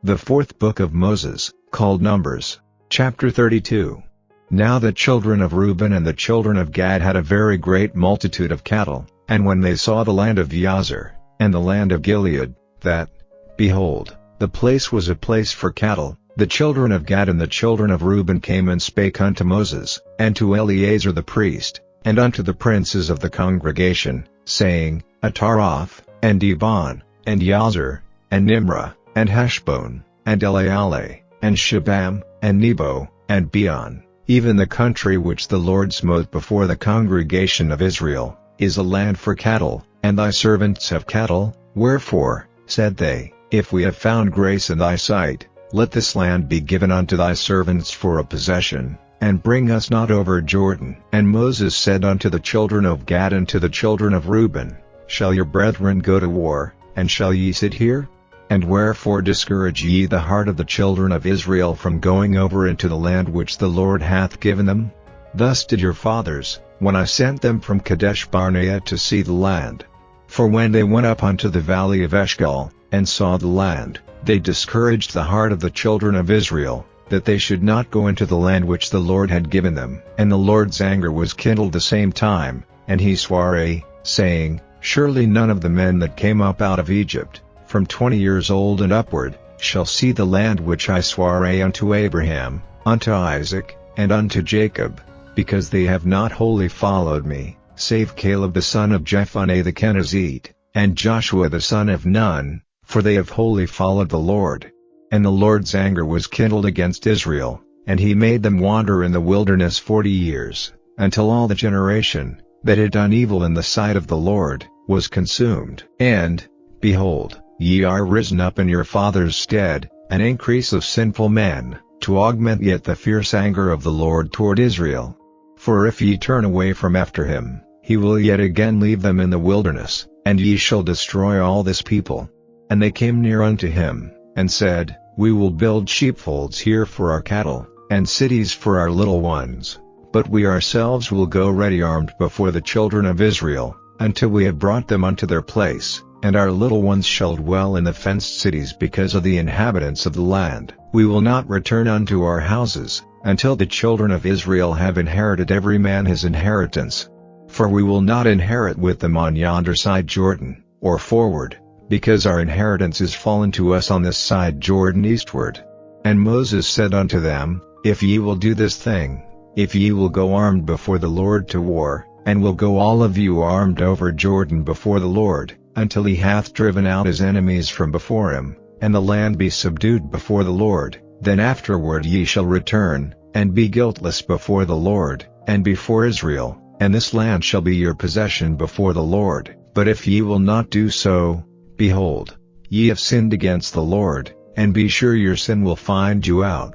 The fourth book of Moses, called Numbers. Chapter 32. Now the children of Reuben and the children of Gad had a very great multitude of cattle, and when they saw the land of Jazer, and the land of Gilead, that, behold, the place was a place for cattle, the children of Gad and the children of Reuben came and spake unto Moses, and to Eleazar the priest, and unto the princes of the congregation, saying, Ataroth, and Dibon, and Jazer, and Nimrah, and Heshbon, and Elealeh, and Shebam, and Nebo, and Beon, even the country which the Lord smote before the congregation of Israel, is a land for cattle, and thy servants have cattle. Wherefore, said they, if we have found grace in thy sight, let this land be given unto thy servants for a possession, and bring us not over Jordan. And Moses said unto the children of Gad and to the children of Reuben, Shall your brethren go to war, and shall ye sit here? And wherefore discourage ye the heart of the children of Israel from going over into the land which the Lord hath given them? Thus did your fathers, when I sent them from Kadesh-barnea to see the land. For when they went up unto the valley of Eshcol, and saw the land, they discouraged the heart of the children of Israel, that they should not go into the land which the Lord had given them. And the Lord's anger was kindled the same time, and he sware, saying, Surely none of the men that came up out of Egypt, from 20 years old and upward, shall see the land which I sware unto Abraham, unto Isaac, and unto Jacob, because they have not wholly followed me, save Caleb the son of Jephunneh the Kenizzite, and Joshua the son of Nun, for they have wholly followed the Lord. And the Lord's anger was kindled against Israel, and he made them wander in the wilderness 40 years, until all the generation, that had done evil in the sight of the Lord, was consumed. And, behold, ye are risen up in your father's stead, an increase of sinful men, to augment yet the fierce anger of the Lord toward Israel. For if ye turn away from after him, he will yet again leave them in the wilderness, and ye shall destroy all this people. And they came near unto him, and said, We will build sheepfolds here for our cattle, and cities for our little ones. But we ourselves will go ready armed before the children of Israel, until we have brought them unto their place. And our little ones shall dwell in the fenced cities because of the inhabitants of the land. We will not return unto our houses, until the children of Israel have inherited every man his inheritance. For we will not inherit with them on yonder side Jordan, or forward, because our inheritance is fallen to us on this side Jordan eastward. And Moses said unto them, If ye will do this thing, if ye will go armed before the Lord to war, and will go all of you armed over Jordan before the Lord, until he hath driven out his enemies from before him, and the land be subdued before the Lord, then afterward ye shall return, and be guiltless before the Lord, and before Israel, and this land shall be your possession before the Lord. But if ye will not do so, behold, ye have sinned against the Lord, and be sure your sin will find you out.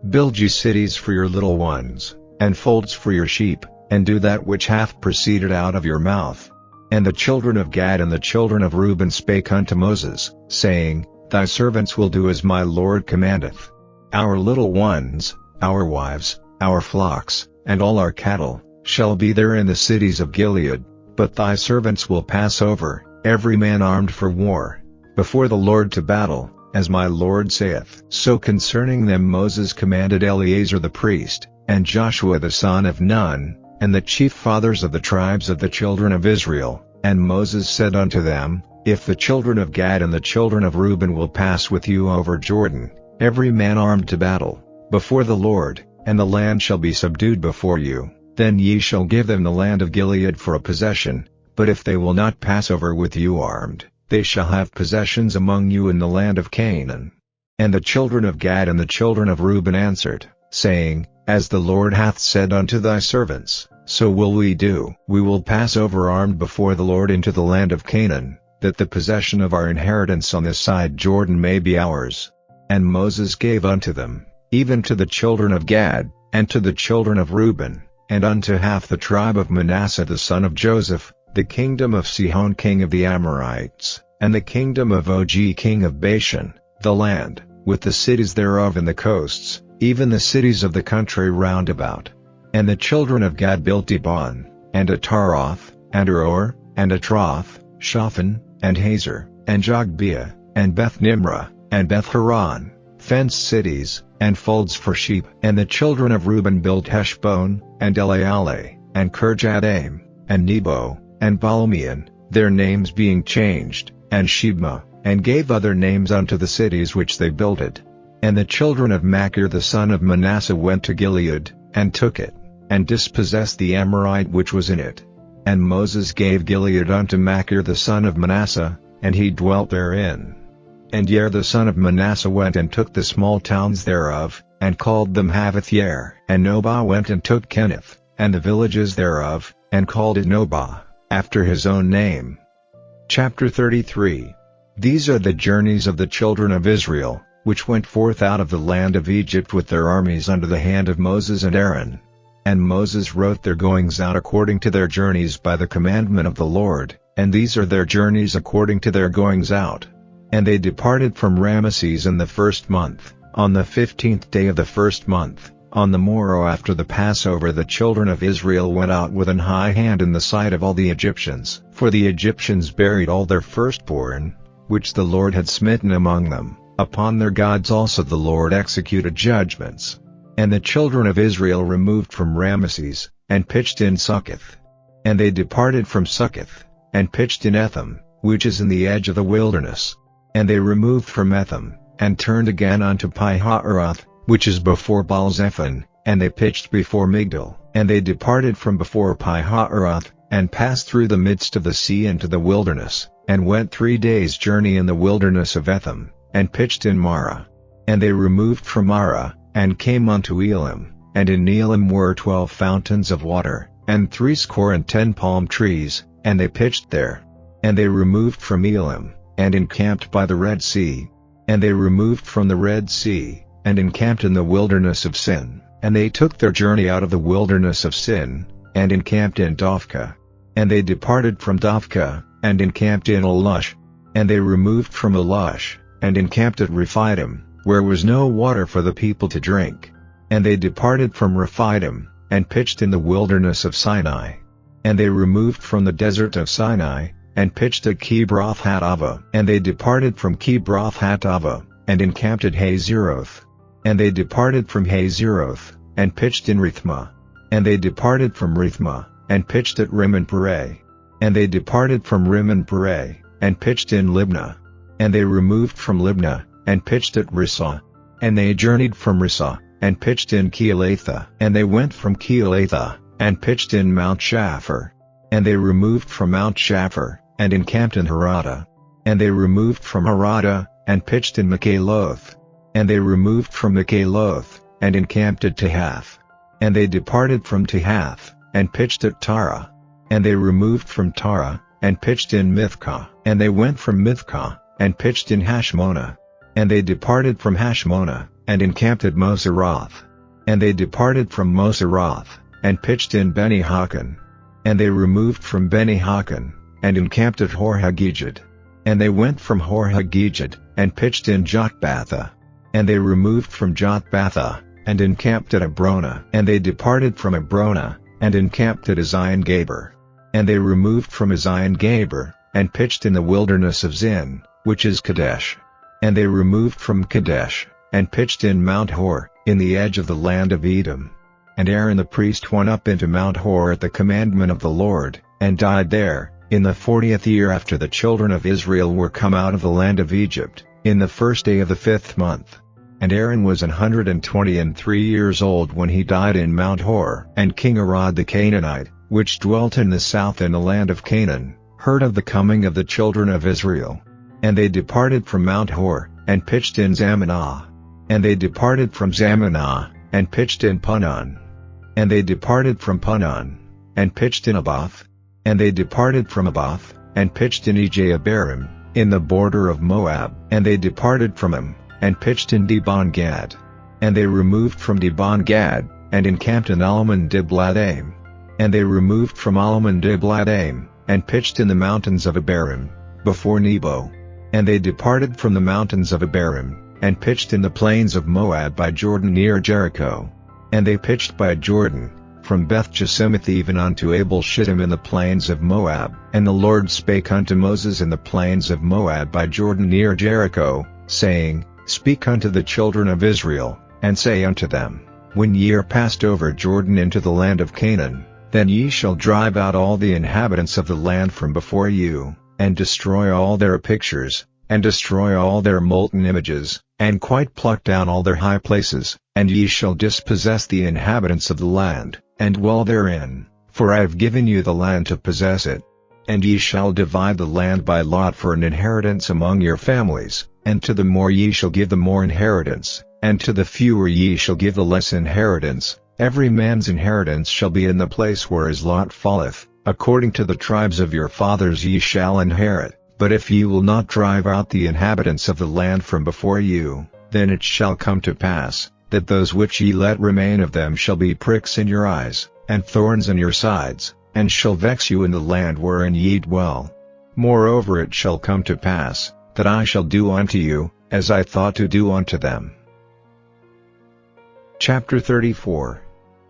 Build ye cities for your little ones, and folds for your sheep, and do that which hath proceeded out of your mouth. And the children of Gad and the children of Reuben spake unto Moses, saying, Thy servants will do as my Lord commandeth. Our little ones, our wives, our flocks, and all our cattle, shall be there in the cities of Gilead, but thy servants will pass over, every man armed for war, before the Lord to battle, as my Lord saith. So concerning them Moses commanded Eleazar the priest, and Joshua the son of Nun, and the chief fathers of the tribes of the children of Israel. And Moses said unto them, If the children of Gad and the children of Reuben will pass with you over Jordan, every man armed to battle, before the Lord, and the land shall be subdued before you, then ye shall give them the land of Gilead for a possession. But if they will not pass over with you armed, they shall have possessions among you in the land of Canaan. And the children of Gad and the children of Reuben answered, saying, As the Lord hath said unto thy servants, so will we do. We will pass over armed before the Lord into the land of Canaan, that the possession of our inheritance on this side Jordan may be ours. And Moses gave unto them, even to the children of Gad, and to the children of Reuben, and unto half the tribe of Manasseh the son of Joseph, the kingdom of Sihon king of the Amorites, and the kingdom of Og king of Bashan, the land, with the cities thereof and the coasts, even the cities of the country round about. And the children of Gad built Dibon, and Ataroth, and and Atroth, Shaphan, and Hazer, and Jogbeah, and Beth Nimrah, and Beth-horon, fenced cities, and folds for sheep. And the children of Reuben built Heshbon, and Eleale, and Kirjathaim, and Nebo, and Baalmeon, their names being changed, and Shebma, and gave other names unto the cities which they builded. And the children of Machir the son of Manasseh went to Gilead, and took it, and dispossessed the Amorite which was in it. And Moses gave Gilead unto Machir the son of Manasseh, and he dwelt therein. And Yair the son of Manasseh went and took the small towns thereof, and called them Havoth-Yair. And Nobah went and took Kenath, and the villages thereof, and called it Nobah, after his own name. Chapter 33. These are the journeys of the children of Israel, which went forth out of the land of Egypt with their armies under the hand of Moses and Aaron. And Moses wrote their goings out according to their journeys by the commandment of the Lord, and these are their journeys according to their goings out. And they departed from Ramesses in the 1st month, on the 15th day of the 1st month. On the morrow after the Passover the children of Israel went out with an high hand in the sight of all the Egyptians. For the Egyptians buried all their firstborn, which the Lord had smitten among them. Upon their gods also the Lord executed judgments. And the children of Israel removed from Ramesses, and pitched in Succoth. And they departed from Succoth, and pitched in Etham, which is in the edge of the wilderness. And they removed from Etham, and turned again unto Pi-hahiroth, which is before Baal-zephon, and they pitched before Migdal. And they departed from before Pi-hahiroth, and passed through the midst of the sea into the wilderness, and went 3 days' journey in the wilderness of Etham, and pitched in Marah. And they removed from Marah, and came unto Elim, and in Elim were 12 fountains of water, and 70 palm trees, and they pitched there. And they removed from Elim, and encamped by the Red Sea. And they removed from the Red Sea, and encamped in the wilderness of Sin. And they took their journey out of the wilderness of Sin, and encamped in Dophkah. And they departed from Dophkah, and encamped in Elush. And they removed from Elush, and encamped at Rephidim, where was no water for the people to drink. And they departed from Rephidim, and pitched in the wilderness of Sinai. And they removed from the desert of Sinai, and pitched at Kibroth-hattaavah. And they departed from Kibroth-hattaavah, and encamped at Hazeroth. And they departed from Hazeroth, and pitched in Rithmah. And they departed from Rithmah, and pitched at Rimmon-Pereh. And they departed from Rimmon-Pereh, and pitched in Libnah. And they removed from Libnah, and pitched at Rissah. And they journeyed from Rissah, and pitched in Keelatha. And they went from Keelatha, and pitched in Mount Shapher. And they removed from Mount Shapher, and encamped in Harada. And they removed from Harada, and pitched in Makheloth. And they removed from Makheloth, and encamped at Tahath. And they departed from Tahath, and pitched at Tara. And they removed from Tara, and pitched in Mithkah. And they went from Mithkah, and pitched in Hashmonah. And they departed from Hashmonah, and encamped at Moseroth. And they departed from Moseroth, and pitched in Beni-Hakan. And they removed from Beni-Hakan, and encamped at Hor-Haggidgad. And they went from Hor-Haggidgad, and pitched in Jotbatha. And they removed from Jotbatha, and encamped at Abrona. And they departed from Abrona, and encamped at Ezion-Geber. And they removed from Ezion-Geber, and pitched in the wilderness of Zin, which is Kadesh. And they removed from Kadesh, and pitched in Mount Hor, in the edge of the land of Edom. And Aaron the priest went up into Mount Hor at the commandment of the Lord, and died there, in the 40th year after the children of Israel were come out of the land of Egypt, in the 1st day of the 5th month. And Aaron was 123 years old when he died in Mount Hor. And King Arad the Canaanite, which dwelt in the south in the land of Canaan, heard of the coming of the children of Israel. And they departed from Mount Hor, and pitched in Zamanah. And they departed from Zamanah, and pitched in Punon. And they departed from Punon, and pitched in Abath. And they departed from Abath, and pitched in Ejabarim, in the border of Moab. And they departed from him, and pitched in Dibon-Gad. And they removed from Dibon-Gad, and encamped in Almon-Diblathaim. And they removed from Almon-Diblathaim, and pitched in the mountains of Abarim, before Nebo. And they departed from the mountains of Abarim, and pitched in the plains of Moab by Jordan near Jericho. And they pitched by Jordan, from Beth-Jesimoth even unto Abel-Shittim in the plains of Moab. And the Lord spake unto Moses in the plains of Moab by Jordan near Jericho, saying, Speak unto the children of Israel, and say unto them, When ye are passed over Jordan into the land of Canaan, then ye shall drive out all the inhabitants of the land from before you, and destroy all their pictures, and destroy all their molten images, and quite pluck down all their high places, and ye shall dispossess the inhabitants of the land, and dwell therein, for I have given you the land to possess it. And ye shall divide the land by lot for an inheritance among your families, and to the more ye shall give the more inheritance, and to the fewer ye shall give the less inheritance. Every man's inheritance shall be in the place where his lot falleth, according to the tribes of your fathers ye shall inherit. But if ye will not drive out the inhabitants of the land from before you, then it shall come to pass, that those which ye let remain of them shall be pricks in your eyes, and thorns in your sides, and shall vex you in the land wherein ye dwell. Moreover it shall come to pass, that I shall do unto you, as I thought to do unto them. Chapter 34.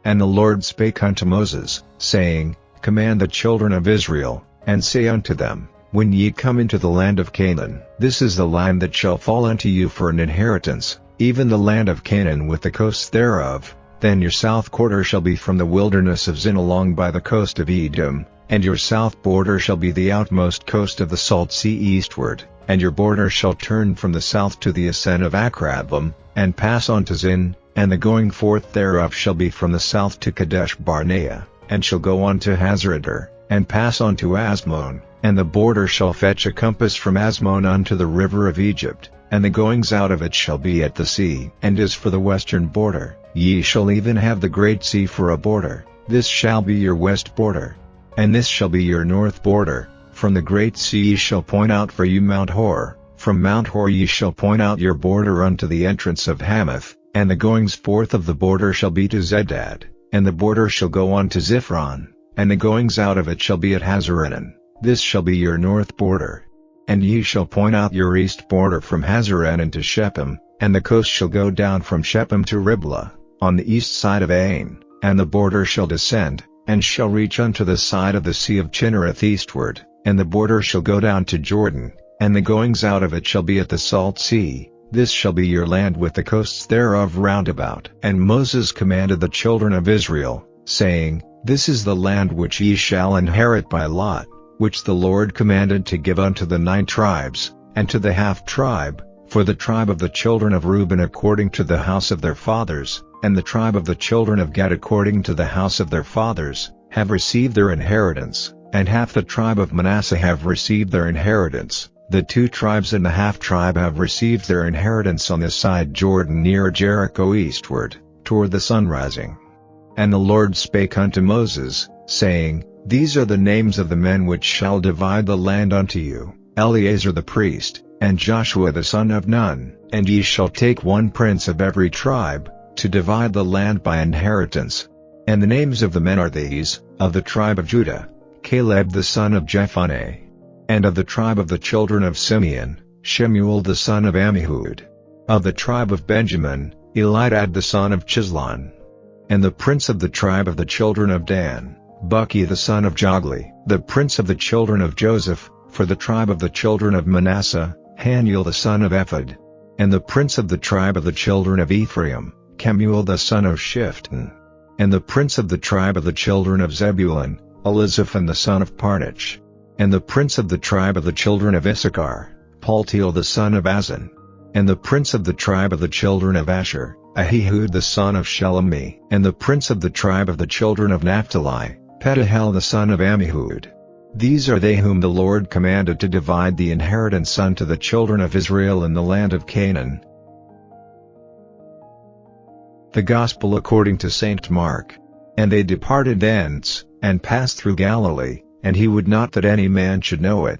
And the Lord spake unto Moses, saying, Command the children of Israel, and say unto them, When ye come into the land of Canaan, this is the land that shall fall unto you for an inheritance, even the land of Canaan with the coasts thereof. Then your south quarter shall be from the wilderness of Zin along by the coast of Edom, and your south border shall be the outmost coast of the salt sea eastward, and your border shall turn from the south to the ascent of Akrabim, and pass on to Zin, and the going forth thereof shall be from the south to Kadesh Barnea, and shall go on to Hazarader, and pass on to Asmon, and the border shall fetch a compass from Asmon unto the river of Egypt, and the goings out of it shall be at the sea. And as for the western border, ye shall even have the great sea for a border, this shall be your west border. And this shall be your north border, from the great sea ye shall point out for you Mount Hor, from Mount Hor ye shall point out your border unto the entrance of Hamath, and the goings forth of the border shall be to Zedad, and the border shall go on to Ziphron, and the goings out of it shall be at Hazarenan, this shall be your north border. And ye shall point out your east border from Hazarenan to Shechem, and the coast shall go down from Shechem to Riblah, on the east side of Ain, and the border shall descend, and shall reach unto the side of the sea of Chinnereth eastward, and the border shall go down to Jordan, and the goings out of it shall be at the salt sea. This shall be your land with the coasts thereof round about. And Moses commanded the children of Israel, saying, This is the land which ye shall inherit by lot, which the Lord commanded to give unto the 9 tribes, and to the half-tribe, for the tribe of the children of Reuben according to the house of their fathers, and the tribe of the children of Gad according to the house of their fathers, have received their inheritance, and half the tribe of Manasseh have received their inheritance. The 2 tribes and the half-tribe have received their inheritance on this side Jordan near Jericho eastward, toward the sunrising. And the Lord spake unto Moses, saying, These are the names of the men which shall divide the land unto you, Eleazar the priest, and Joshua the son of Nun. And ye shall take 1 prince of every tribe, to divide the land by inheritance. And the names of the men are these: of the tribe of Judah, Caleb the son of Jephunneh. And of the tribe of the children of Simeon, Shemuel the son of Ammihud. Of the tribe of Benjamin, Elidad the son of Chislon. And the prince of the tribe of the children of Dan, Buki the son of Jogli. The prince of the children of Joseph, for the tribe of the children of Manasseh, Haniel the son of Ephod. And the prince of the tribe of the children of Ephraim, Kemuel the son of Shiftan. And the prince of the tribe of the children of Zebulun, Elizaphan the son of Parnach. And the prince of the tribe of the children of Issachar, Paltiel the son of Azan. And the prince of the tribe of the children of Asher, Ahihud the son of Shelemi. And the prince of the tribe of the children of Naphtali, Petahel the son of Ammihud. These are they whom the Lord commanded to divide the inheritance unto the children of Israel in the land of Canaan. The Gospel according to St. Mark. And they departed thence, and passed through Galilee, and he would not that any man should know it.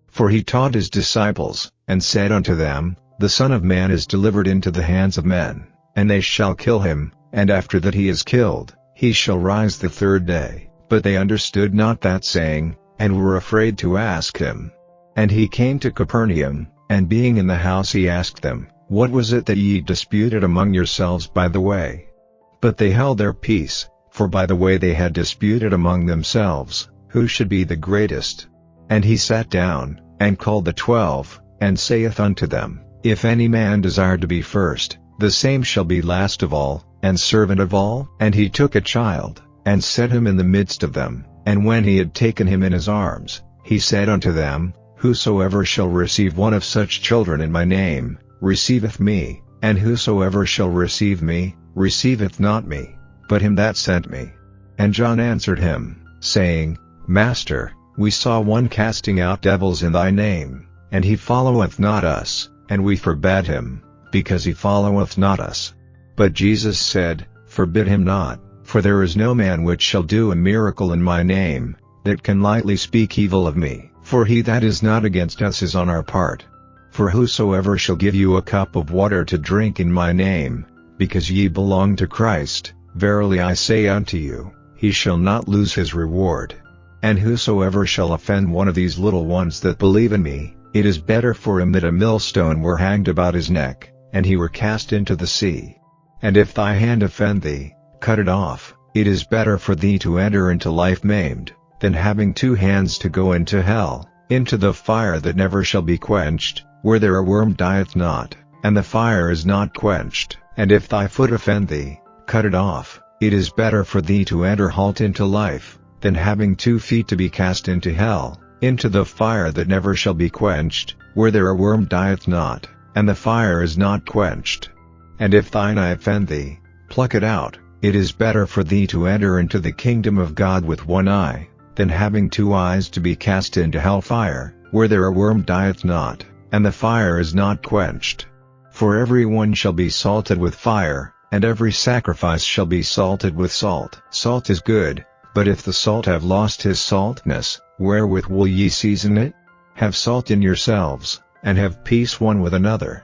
For he taught his disciples, and said unto them, The Son of Man is delivered into the hands of men, and they shall kill him, and after that he is killed, he shall rise the 3rd day. But they understood not that saying, and were afraid to ask him. And he came to Capernaum, and being in the house he asked them, What was it that ye disputed among yourselves by the way? But they held their peace, for by the way they had disputed among themselves, who should be the greatest. And he sat down, and called the 12, and saith unto them, If any man desire to be first, the same shall be last of all, and servant of all. And he took a child, and set him in the midst of them, and when he had taken him in his arms, he said unto them, Whosoever shall receive one of such children in my name, receiveth me, and whosoever shall receive me, receiveth not me, but him that sent me. And John answered him, saying, Master, we saw one casting out devils in thy name, and he followeth not us, and we forbade him, because he followeth not us. But Jesus said, Forbid him not, for there is no man which shall do a miracle in my name, that can lightly speak evil of me. For he that is not against us is on our part. For whosoever shall give you a cup of water to drink in my name, because ye belong to Christ, verily I say unto you, he shall not lose his reward. And whosoever shall offend one of these little ones that believe in me, it is better for him that a millstone were hanged about his neck, and he were cast into the sea. And if thy hand offend thee, cut it off. It is better for thee to enter into life maimed, than having 2 hands to go into hell, into the fire that never shall be quenched, where their worm dieth not, and the fire is not quenched. And if thy foot offend thee, cut it off. It is better for thee to enter halt into life, than having 2 feet to be cast into hell, into the fire that never shall be quenched, where their worm dieth not, and the fire is not quenched. And if thine eye offend thee, pluck it out. It is better for thee to enter into the kingdom of God with 1 eye, than having 2 eyes to be cast into hell fire, where their worm dieth not, and the fire is not quenched. For every one shall be salted with fire, and every sacrifice shall be salted with salt. Salt is good, but if the salt have lost his saltness, wherewith will ye season it? Have salt in yourselves, and have peace one with another.